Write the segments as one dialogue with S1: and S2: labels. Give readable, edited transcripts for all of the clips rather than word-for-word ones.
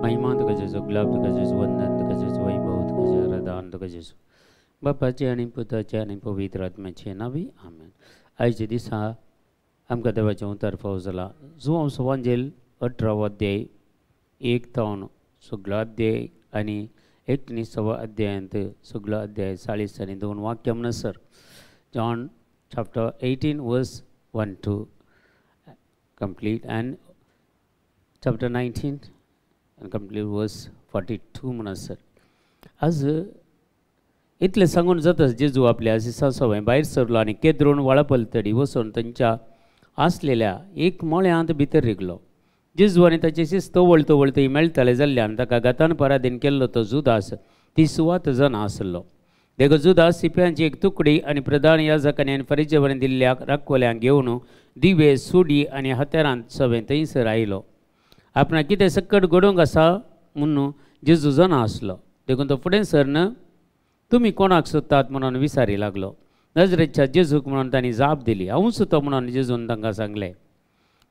S1: महिमा तुका जेजू, गुलाब तुका जेजू, वंदन तुका जेजू, वैभव तुका जेजू, रदान तुका जेजू. बापाचे आणि पुताचे आणि पवित्र आत्म्याचे नावी आमेन. आयचे दिसा आमकां देवाचें उतर फावो जाला. जो सुवांजेल 18 अध्याय 1 तावन सगळो अध्याय आनी 19 अध्यायांत सगळो अध्याय 40 आनी 2 वाक्यां म्हणसर. John chapter 18 verse 1 to complete and chapter 19 and complete verse 42 म्हणसर. आज इतलें सांगून जाताच जेजू आपल्या आशिसा सवय भायर सरलो आनी केद्रोन वळपलतडी वचून तांच्या आसलेल्या एक मळ्यांत भितर रिगलो. जेजू आनी ताचे शिस्त वळतो वळतय मेळटाले जाल्ल्यान ताका गतान पराधीन केल्लो तो जुदास ती सुवात जाणा आसलो. देखो जुदास सिप्यांची एक तुकडी आनी प्रधान याजकांनी आनी फरिसेवरांनी दिल्ल्या राखवल्यांक घेवन दिवे सुडी आनी हत्यारांत सभे थंयसर आयलो. आपणाक कितें सक्कट घडोवंक आसा म्हणून जेजू जाणा आसलो. देखून तो फुडें सरन तुमी कोणाक सोदतात म्हणून विचारी लागलो. नजरेच्या जेजूक म्हणून तांणी जाप दिली. हांव सोदतो म्हणून जेजून तांकां सांगलें.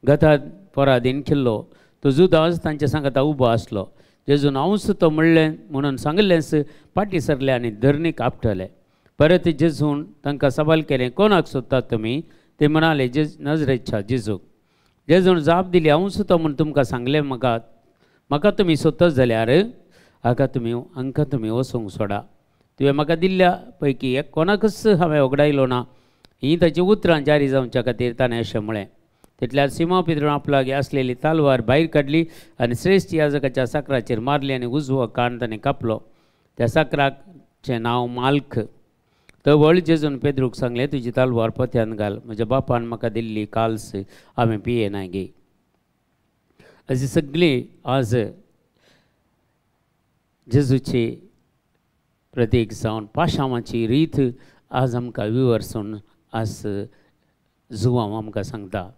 S1: गतात पराधीन केल्लो तो जुदास तांच्या सांगाता उबो आसलो. जेजून हांव सोदतो म्हणलें म्हणून सांगलेंच फाटीं सरले आनी धरणीक आपटले. परत जेजून तांकां सवाल केलें, कोणाक सोदतात तुमी? ते म्हणाले नजरेच्या जेजूक. जेजून जाप दिली, हांव सोदतो म्हूण तुमकां सांगलें. म्हाका तुमी सोदतात जाल्यार हांकां तुमी वचूंक सोडा. तुवें म्हाका दिल्ल्या पैकी एक कोणाकच हांवें वगडायलो ना. हीं ताचीं उतरां जारी जावच्या खातीर ताणें अशें म्हळें. तितल्यार सिमा पितरून आपल्यागे आसलेली तालवार भायर काडली आनी श्रेश्ठ याजकाच्या साकराचेर मारली आनी उजवो कान ताणें कापलो. त्या साकराचें नांव माल्ख. तो व्हड जेजून पेद्रूक सांगलें, तुजी तालवार पोत्यान घाल. म्हज्या बापान म्हाका दिल्ली काल्स हांवें पियेना गे. अशी सगळी आज जेजूची प्रतीक जावन पाशांवाची रीत आज आमकां विवरसून आज जुवांव आमकां सांगता.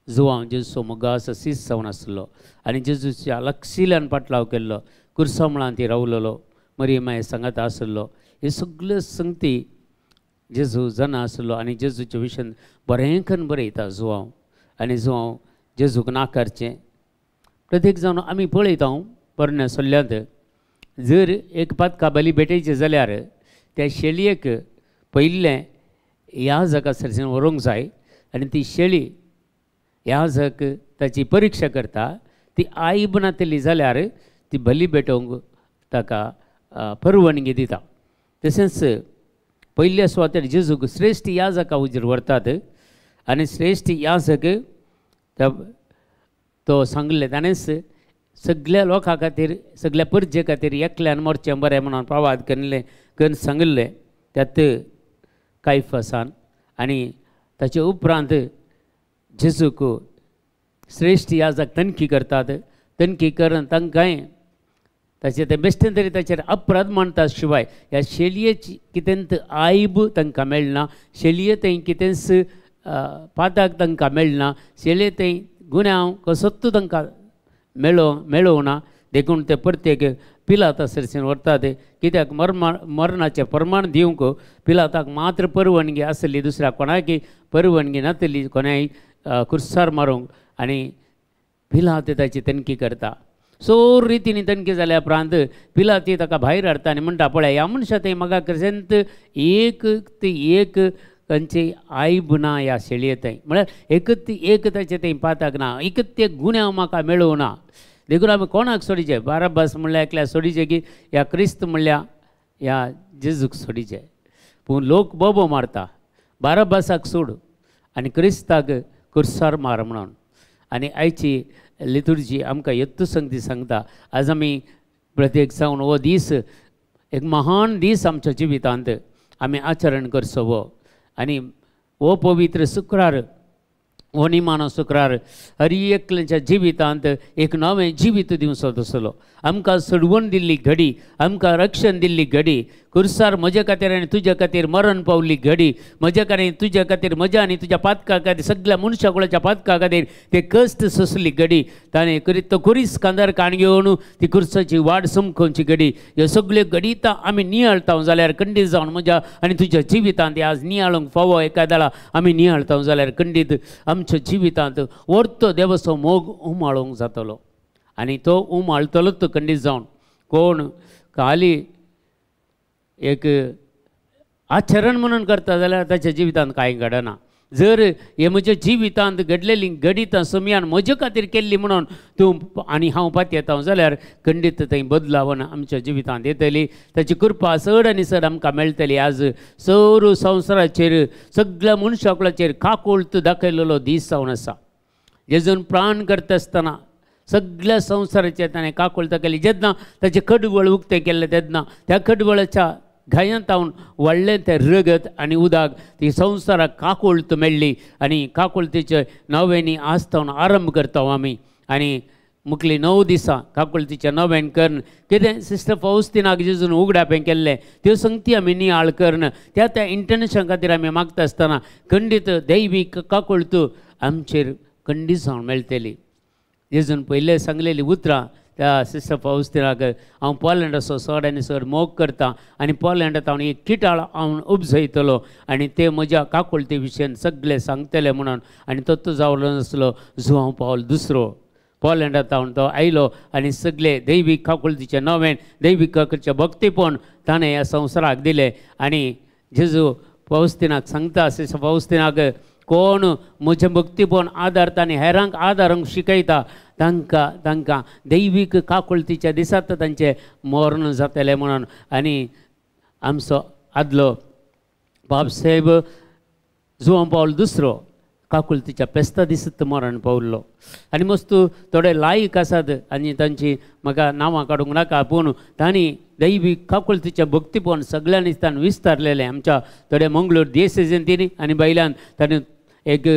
S1: जुवांव जेजूचो मोगास सीस जावन आसलो आनी जेजूच्या लक्षिल्यान पाटलाव केल्लो. कुर्सा मुळांत ती रावलेलो, मरियमाये सांगाता आसलो. हे सगल्यो संगती जेजू जाणा आसलो आनी जेजूच्या विशयान बरेंखन बरयता जुवांव. आनी जुवांव जेजूक नाकारचें प्रत्येक जावन आमी पळयता पोरण्या सल्ल्यांत. जर एक पातका बली भेटयचें जाल्यार त्या शेळयेक पयिल्लें याजका सरसेन व्हरूंक जाय आनी ती शेळी याजक ताची परिक्षा करता. ती आयब नातली जाल्यार ती बली भेटोवंक ताका परवानगी दिता. तशेंच पयल्या सुवातेर जेजूक श्रेश्ठ याजका हुजीर व्हरतात आनी श्रेश्ठ याजक तो सांगलें ताणेंच सगळ्या लोकां खातीर सगळ्या परजे खातीर एकल्यान मरचें बरें म्हणून प्रवाद करून सांगलें. त्यात कायफासान आनी ताचे उपरांत जेजूक श्रेश्ठ याजक तनखी करतात. तनखी करून तांकांय ताचे ते बेश्टें तरी ताचेर अपराध मांडटा. शिवाय ह्या शेळयेची कितेंच आयब तांकां मेळना. शेळये थंय कितेंच पाताक तांकां मेळना. शेळये थंय गुन्यांव कसोच तांकां मेळोवना. देखून ते परतेक पिलाता सरसेन व्हरतात. कित्याक मरणाचें प्रमाण दिवंक पिलाताक मात्र परवानगी आसली, दुसऱ्या कोणाकय परवानगी नासली कोणाय कुर्सार मारूंक. आनी पिलात ताची तनखी करता. सोर रितीन तनखी जाल्या उपरांत पिलाती ताका भायर हाडटा आनी म्हणटा, पळय ह्या मनशा थंय म्हाका खरेंच एक तांची आयब ना ह्या शेळये थंय. म्हळ्यार एक ताचे थंय पाताक ना. एकच ते गुन्यांव म्हाका मेळोवना. देखून आमी कोणाक सोडिचें? बाराबास म्हणल्यार एकल्यार सोडिचें की ह्या क्रिस्त म्हणल्या ह्या जेजूक सोडिचें. पूण लोक बोबो मारता, बाराबासाक सोड आनी क्रिस्ताक कुर्सार मार म्हणून. आनी आयची लितुर्जी आमकां येत्तू संगती सांगता. आज आमी प्रत्येक जावन हो दीस एक महान दीस आमच्या जिवितांत आमी आचरण करचो वो. आनी हो पवित्र शुक्रार, हो निमाणो शुक्रार हर एकल्याच्या जिवितांत एक नवें जिवीत दिवचो आसलो. आमकां सोडवण दिल्ली घडी, आमकां रक्षण दिल्ली घडी, कुर्सार म्हजे खातीर आनी तुज्या खातीर मरण पावल्ली घडी, म्हज्या खातीर तुज्या खातीर, म्हज्या आनी तुज्या पातका खातीर, सगळ्या मनशा कुळाच्या पातका खातीर ते कश्ट सोंसली घडी. ताणें करीत तो कुरीस कांदर काण घेवन ती कुर्साची वाड समखोवची घडी. ह्यो सगळ्यो घडीता आमी नियाळता जाल्यार खंडीत जावन म्हज्या आनी तुज्या जिवितांत आज नियाळूंक फावो एकादेला आमी नियाळता जाल्यार खंडीत आमच्या जिवितांत व्हरतो देवाचो मोग उमाळोवंक जातलो. आणि तो आळतलोच खंडीत जावन कोण खाली एक आचरण म्हणून करता जाल्यार ताच्या जिवितांत कांय घडना. जर हे म्हज्या जिवितांत घडलेली गणितां समियान म्हजे खातीर केल्ली म्हणून तूं आनी हांव पातयेता जाल्यार खंडीत थंय बदलावण आमच्या जिवितांत येतली. ताची कृपा चड आनी चड आमकां मेळटली. आज सर संवसाराचेर सगळ्या मनशाकुलाचेर काकोळत दाखयलेलो दीस जावन आसा. जेजून प्राण करता आसतना सगळ्या संवसाराचेर ताणें काकोळत केली. जेन्ना ताचें खडवळ उक्तें केल्लें तेन्ना त्या खडवळाच्या घायांत हांव व्हडलें तें रगत आनी उदक ती संवसाराक काकोळत मेळ्ळी आनी काकोळतीचे नव्यानी आस्तावन आरंभ करता आमी. आनी मुखली 9 दिसां काकोळतीच्या नव्यान कर्ण कितें सिस्टर फाउस्तिनाक जेजून उगडापें केल्लें त्यो संगती आमी नियाळ कर्ण त्या इंटरनॅशनल खातीर आमी मागता आसतना खंडीत दैवीक काकोळत आमचेर खंडीत जावन मेळटली. जेजून पयले सांगलेलीं उतरां त्या सिस्टर फाउस्तिनाक हांव पोलंडाचो चड आनी चड मोग करता आनी पोलंडांत हांव एक किटाळ हांव उपजयतलो आनी ते म्हज्या काकोळती विशयन सगळे सांगतले म्हणून. आनी तो जावलो नासलो जुआंव पावल दुसरो पोलंडांत हांव तो आयलो आनी सगळे दैवीक काकोळतीचे नवें दैवीक काकोळतीचें भक्तीपण ताणें ह्या संवसाराक दिलें. आनी जेजू फाउस्तिनाक सांगता सिस्टर फाउस्तिनाक कोण म्हजें भक्तीपण आदारता आनी हेरांक आदारूंक शिकयता तांकां दैवीक काकोळतीच्या दिसांत तांचें मरण जातलें म्हणून. आनी आमचो आदलो बाब साहेब जुआंव पावल दुसरो काकोळतीच्या पेस्ता दिसत मरण पावल्लो. आनी मस्तू थोडे लायक आसात आनी तांची म्हाका नांवां काडूंक नाका पूण तांणी दैवीक काकोळतीचें भक्तीपण सगळ्यांनी ताणें विस्तारलेलें. आमच्या थोडे मंगळूर देसेजंतीनी आनी बैलान ताणें एक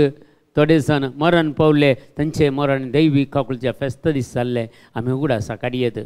S1: थोडे जण मरण पावले तांचे मरण दैवीक काकोळतीच्या फेस्त दीस जाल्ले आमी उगडासा काडयेत.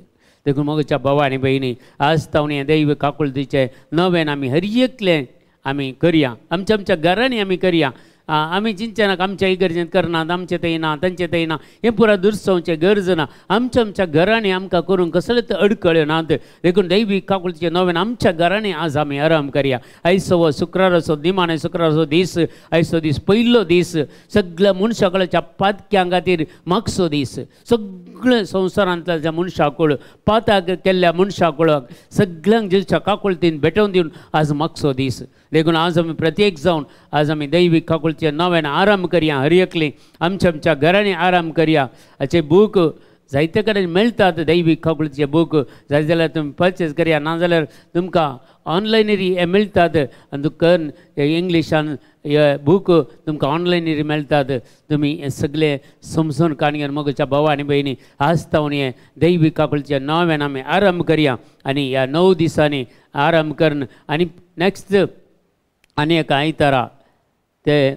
S1: देखून मोगच्या भावा आनी भयणी आज तावन हें दैवीक काकोळतीचें नवें आमी हर एकलें आमी करया. आमच्या घरांनी आमी करया. आमी चिंतनाक आमच्या इगर्जेंत करनात आमचें थंय ना तांचें थंय ना हें पुरा दुरसवचें गरज ना. आमच्या घरांनी आमकां करूंक कसलेच अडखळ्यो नात. देखून दैवीक काकोळतीचें नवें आमच्या घरांनी आज आमी आराम करया. आयचो हो शुक्राराचो निमाणे शुक्राराचो दीस आयचो दीस पयलो दीस सगळ्या मनशाकुळाच्या पातक्यां खातीर मागचो दीस. सगळे संवसारांतल्या ज्या मनशाकुळ पाताक केल्ल्या मनशाकुळाक सगळ्यांक जेच्या काकोळतीन भेटोवन दिवन आज मागचो दीस. देखून आज आमी प्रत्येक जावन आज आमी दैवीक काकोळतीचे नव्यान आराम करया. हर एकली आमच्या घरांनी आराम करया. हाचे बूक जायते कडेन मेळटात दैवीक काकोळतीचे बूक जाय जाल्यार तुमी परचेज करया. नाजाल्यार तुमकां ऑनलायनीर हे मेळटात आनी तुका इंग्लिशान हे बूक तुमकां ऑनलायनीर मेळटात. तुमी हे सगळे समजून काणयेन मोगच्या भावा आनी भयणी आज तावन हे दैवीक काकोळतीचे नव्यान आमी आराम करया. आनी ह्या 9 दिसांनी आराम करून आनी नेक्स्ट आनी एक आयतारा ते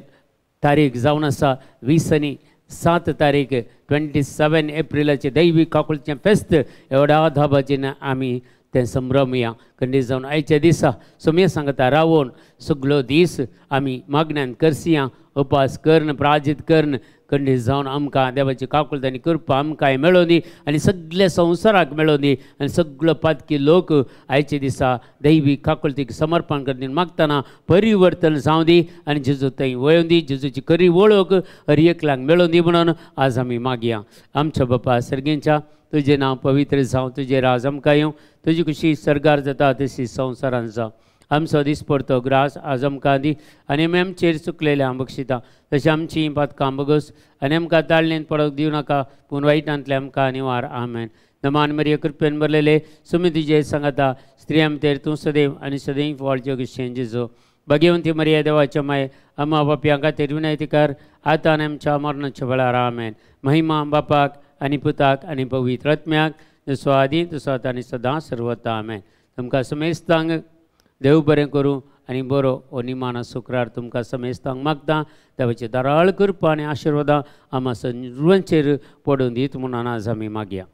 S1: तारीख जावन आसा 20 आनी 7 तारीख 27 एप्रिलाचे दैवीक काकोळतीचें फेस्त एवढ्या धाबाचेन आमी तें संभ्रमया. खंडीत जावन आयच्या दिसा सोमया सांगता रावून सगळो दीस आमी मागण्यांत करसिया उपास कर्ण प्रार्थीत कर्ण खंडीत जावन आमकां देवाची काकोळत आनी कृपा आमकांय मेळोवन दी आनी सगळ्या संवसाराक मेळोवन दी आनी सगळो पातकी लोक आयच्या दिसा दैवीक काकोळतीक समर्पण करता मागतना परिवर्तन जावं दी आनी जेजू थंय वळोवन दी. जेजूची खरी वळख हर एकल्याक मेळोवन दी म्हणून आज आमी मागया. आमच्या बापा सर्गेंच्या तुजें नांव पवित्र जावं तुजें राज आमकां येवं तुजी कशी सरकार जाता तशी संवसारांत जावं. आमचो दिसपडतो ग्रास आज आमकां दी आनी आमी आमचेर चुकलेल्या बक्षिता तशें आमची पातकां बगस आनी आमकां ताळणेंत पडोवंक दिवं नाका पूण वायटांतले आमकां निवार. आमेन. नमान मरिया कृपेन भरलेले सुमी तुजे सांगता स्त्रियां भितर तूं सदैव आनी सदैव व्हडचें कशें जेजो भाग्यवंती मरिया देवाच्या माय अम्मा बापयां खातीर विनंती कर आतां आनी आमच्या मरणाच्या वेळार. आमेन. महिमा बापाक आनी पुताक आनी पवित्र आत्म्याक जसो आदी तसो आतां आनी सदां सर्वता. आमेन. तुमकां समेस्तांक देव बरें करूं आनी बरो हो निमाणा शुक्रार तुमकां समेस्तांक मागता. देवाची दाराळ कृपा आनी आशिर्वादां आम्हा सर्वांचेर पडून दीत म्हणून आज आमी मागया.